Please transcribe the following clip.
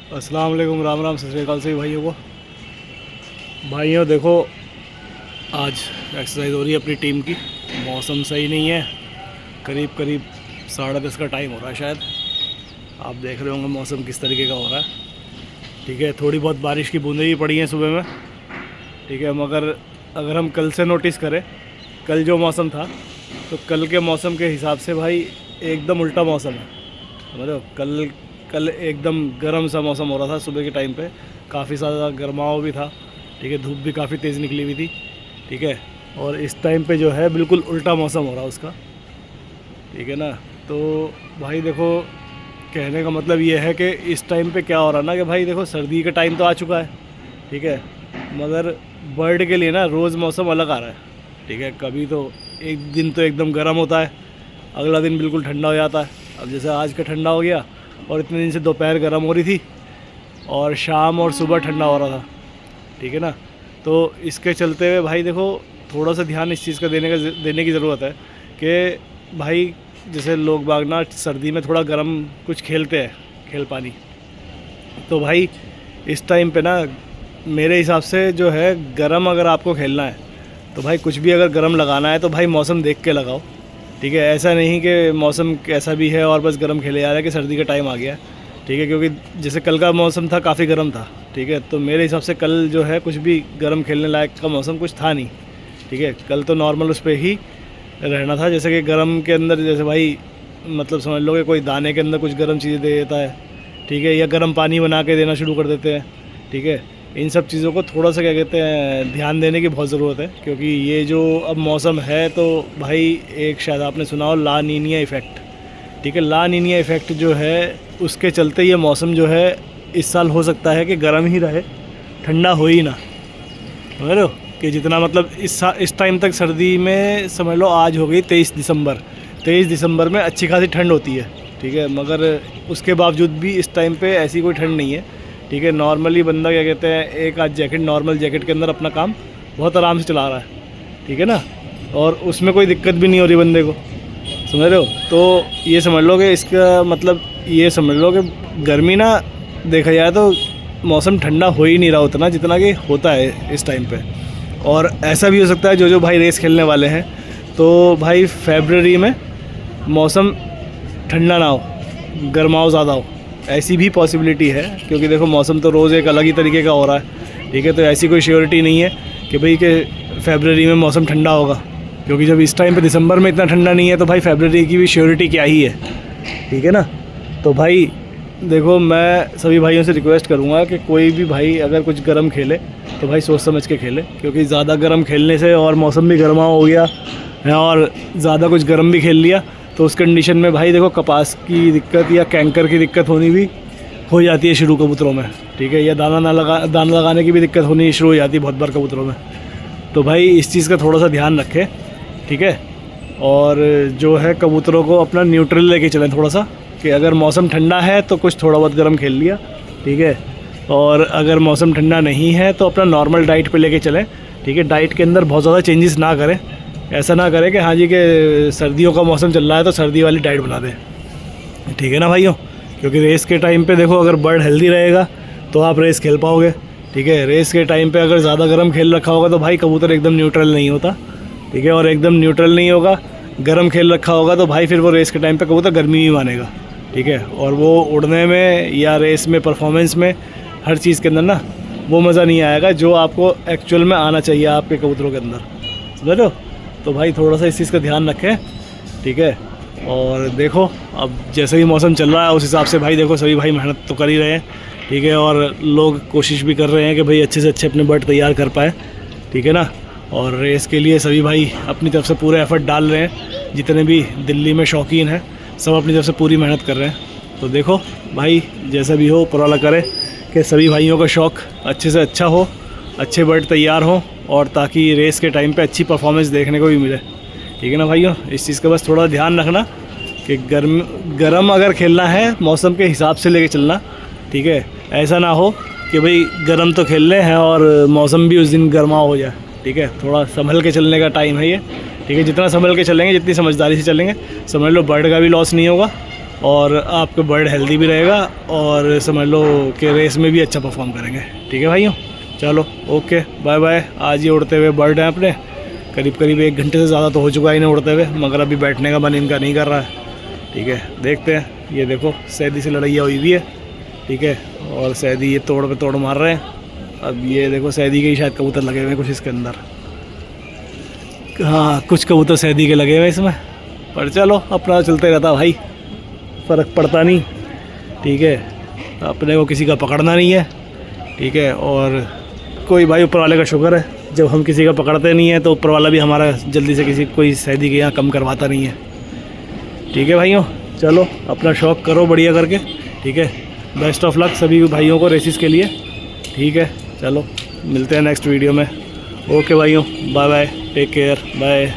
अस्सलाम वालेकुम, राम राम, सत श्री अकाल सभी भाइयों देखो, आज एक्सरसाइज हो रही है अपनी टीम की। मौसम सही नहीं है, करीब करीब 10:30 का टाइम हो रहा है शायद। आप देख रहे होंगे मौसम किस तरीके का हो रहा है। ठीक है, थोड़ी बहुत बारिश की बूंदें भी पड़ी हैं सुबह में। ठीक है, मगर अगर हम कल से नोटिस करें, कल जो मौसम था तो कल के मौसम के हिसाब से भाई एकदम उल्टा मौसम है। समझ रहे हो, कल एकदम गर्म सा मौसम हो रहा था सुबह के टाइम पे, काफ़ी ज़्यादा गर्माओ भी था। ठीक है, धूप भी काफ़ी तेज़ निकली हुई थी। ठीक है, और इस टाइम पे जो है बिल्कुल उल्टा मौसम हो रहा है उसका। ठीक है ना, तो भाई देखो, कहने का मतलब ये है कि इस टाइम पे क्या हो रहा है ना कि भाई देखो, सर्दी का टाइम तो आ चुका है। ठीक है, मगर बर्ड के लिए ना रोज़ मौसम अलग आ रहा है। ठीक है, कभी तो एक दिन तो एकदम गर्म होता है, अगला दिन बिल्कुल ठंडा हो जाता है। अब जैसे आज का ठंडा हो गया, और इतने दिन से दोपहर गर्म हो रही थी और शाम और सुबह ठंडा हो रहा था। ठीक है ना, तो इसके चलते हुए भाई देखो, थोड़ा सा ध्यान इस चीज़ का देने की ज़रूरत है कि भाई जैसे लोग बाग ना सर्दी में थोड़ा गर्म कुछ खेलते हैं, खेल पानी, तो भाई इस टाइम पे ना मेरे हिसाब से जो है गर्म अगर आपको खेलना है तो भाई कुछ भी अगर गर्म लगाना है तो भाई मौसम देख के लगाओ। ठीक है, ऐसा नहीं कि मौसम कैसा भी है और बस गर्म खेले जा रहा है कि सर्दी का टाइम आ गया। ठीक है, क्योंकि जैसे कल का मौसम था काफ़ी गर्म था। ठीक है, तो मेरे हिसाब से कल जो है कुछ भी गर्म खेलने लायक का मौसम कुछ था नहीं। ठीक है, कल तो नॉर्मल उस पर ही रहना था। जैसे कि गर्म के अंदर जैसे भाई मतलब समझ लो कि कोई दाने के अंदर कुछ गर्म चीज़ें दे देता है। ठीक है, या गर्म पानी बना के देना शुरू कर देते हैं। ठीक है, इन सब चीज़ों को थोड़ा सा क्या कहते हैं ध्यान देने की बहुत ज़रूरत है, क्योंकि ये जो अब मौसम है तो भाई एक शायद आपने सुना हो ला नीनिया इफ़ेक्ट। ठीक है, ला नीनिया इफ़ेक्ट जो है उसके चलते ये मौसम जो है इस साल हो सकता है कि गर्म ही रहे, ठंडा हो ही ना। समझ रहे हो कि जितना मतलब इस टाइम तक सर्दी में समझ लो, आज हो गई 23 दिसंबर में अच्छी खासी ठंड होती है। ठीक है, मगर उसके बावजूद भी इस टाइम पे ऐसी कोई ठंड नहीं है। ठीक है, नॉर्मली बंदा क्या कहते हैं एक आध जैकेट, नॉर्मल जैकेट के अंदर अपना काम बहुत आराम से चला रहा है। ठीक है ना, और उसमें कोई दिक्कत भी नहीं हो रही बंदे को। समझ रहे हो, तो ये समझ लो कि इसका मतलब ये समझ लो कि गर्मी ना देखा जाए तो मौसम ठंडा हो ही नहीं रहा उतना जितना कि होता है इस टाइम पे। और ऐसा भी हो सकता है जो भाई रेस खेलने वाले हैं तो भाई फरवरी में मौसम ठंडा ना हो, गर्माओ ज़्यादा हो, ऐसी भी पॉसिबिलिटी है। क्योंकि देखो मौसम तो रोज़ एक अलग ही तरीके का हो रहा है। ठीक है, तो ऐसी कोई श्योरिटी नहीं है कि भाई कि फरवरी में मौसम ठंडा होगा, क्योंकि जब इस टाइम पे दिसंबर में इतना ठंडा नहीं है तो भाई फरवरी की भी श्योरिटी क्या ही है। ठीक है ना, तो भाई देखो, मैं सभी भाइयों से रिक्वेस्ट करूँगा कि कोई भी भाई अगर कुछ गर्म खेले तो भाई सोच समझ के खेले, क्योंकि ज़्यादा गर्म खेलने से और मौसम भी गर्मा हो गया है और ज़्यादा कुछ गर्म भी खेल लिया तो उस कंडीशन में भाई देखो कपास की दिक्कत या कैंकर की दिक्कत होनी भी हो जाती है शुरू कबूतरों में। ठीक है, या दाना लगाने की भी दिक्कत होनी शुरू हो जाती है बहुत बार कबूतरों में। तो भाई इस चीज़ का थोड़ा सा ध्यान रखें। ठीक है, और जो है कबूतरों को अपना न्यूट्रल लेके चलें थोड़ा सा, कि अगर मौसम ठंडा है तो कुछ थोड़ा बहुत गर्म खेल लिया। ठीक है, और अगर मौसम ठंडा नहीं है तो अपना नॉर्मल डाइट पे लेके चलें। ठीक है, डाइट के अंदर बहुत ज़्यादा चेंजेस ना करें। ऐसा ना करें कि हाँ जी कि सर्दियों का मौसम चल रहा है तो सर्दी वाली डाइट बना दें। ठीक है ना भाइयों, क्योंकि रेस के टाइम पे देखो अगर बर्ड हेल्दी रहेगा तो आप रेस खेल पाओगे। ठीक है, रेस के टाइम पे अगर ज़्यादा गर्म खेल रखा होगा तो भाई कबूतर एकदम न्यूट्रल नहीं होता। ठीक है, और एकदम न्यूट्रल नहीं होगा, गर्म खेल रखा होगा तो भाई फिर वो रेस के टाइम पे कबूतर गर्मी ही मानेगा। ठीक है, और वो उड़ने में या रेस में परफॉर्मेंस में हर चीज़ के अंदर ना वो मज़ा नहीं आएगा जो आपको एक्चुअल में आना चाहिए आपके कबूतरों के अंदर। समझ लो, तो भाई थोड़ा सा इस चीज़ का ध्यान रखें। ठीक है, और देखो अब जैसे ही मौसम चल रहा है उस हिसाब से भाई देखो सभी भाई मेहनत तो कर ही रहे हैं। ठीक है, और लोग कोशिश भी कर रहे हैं कि भाई अच्छे से अच्छे अपने बर्ड तैयार कर पाए। ठीक है ना, और रेस के लिए सभी भाई अपनी तरफ से पूरे एफर्ट डाल रहे हैं। जितने भी दिल्ली में शौकीन हैं सब अपनी तरफ से पूरी मेहनत कर रहे हैं। तो देखो भाई जैसा भी हो ऊपर वाला करे कि सभी भाइयों का शौक़ अच्छे से अच्छा हो, अच्छे बर्ड तैयार हों, और ताकि रेस के टाइम पे अच्छी परफॉर्मेंस देखने को भी मिले। ठीक है ना भाइयों, इस चीज़ का बस थोड़ा ध्यान रखना कि गर्म अगर खेलना है मौसम के हिसाब से लेके चलना। ठीक है, ऐसा ना हो कि भाई गर्म तो खेलने हैं और मौसम भी उस दिन गर्मा हो जाए। ठीक है, थोड़ा संभल के चलने का टाइम है ये। ठीक है, जितना संभल के चलेंगे, जितनी समझदारी से चलेंगे, समझ लो बर्ड का भी लॉस नहीं होगा और आपका बर्ड हेल्दी भी रहेगा और समझ लो कि रेस में भी अच्छा परफॉर्म करेंगे। ठीक है भाइयों, चलो ओके बाय बाय। आज ये उड़ते हुए बर्ड हैं अपने, करीब करीब 1 घंटे से ज़्यादा तो हो चुका है इन्हें उड़ते हुए, मगर अभी बैठने का मन इनका नहीं कर रहा है। ठीक है, देखते हैं। ये देखो सैदी से लड़ाइयाँ हुई भी है। ठीक है, और सैदी ये तोड़ पे तोड़ मार रहे हैं। अब ये देखो सैदी के ही शायद कबूतर लगे हुए हैं कुछ इसके अंदर। हाँ, कुछ कबूतर सैदी के लगे हुए इसमें, पर चलो अपना चलते रहता भाई, फ़र्क पड़ता नहीं। ठीक है, अपने को किसी का पकड़ना नहीं है। ठीक है, और कोई भाई ऊपर वाले का शुक्र है, जब हम किसी का पकड़ते नहीं है तो ऊपर वाला भी हमारा जल्दी से किसी कोई सैदी के यहाँ कम करवाता नहीं है। ठीक है भाइयों, चलो अपना शौक़ करो बढ़िया करके। ठीक है, बेस्ट ऑफ लक सभी भाइयों को रेसिस के लिए। ठीक है, चलो मिलते हैं नेक्स्ट वीडियो में। ओके भाइयों, bye bye, take care, bye.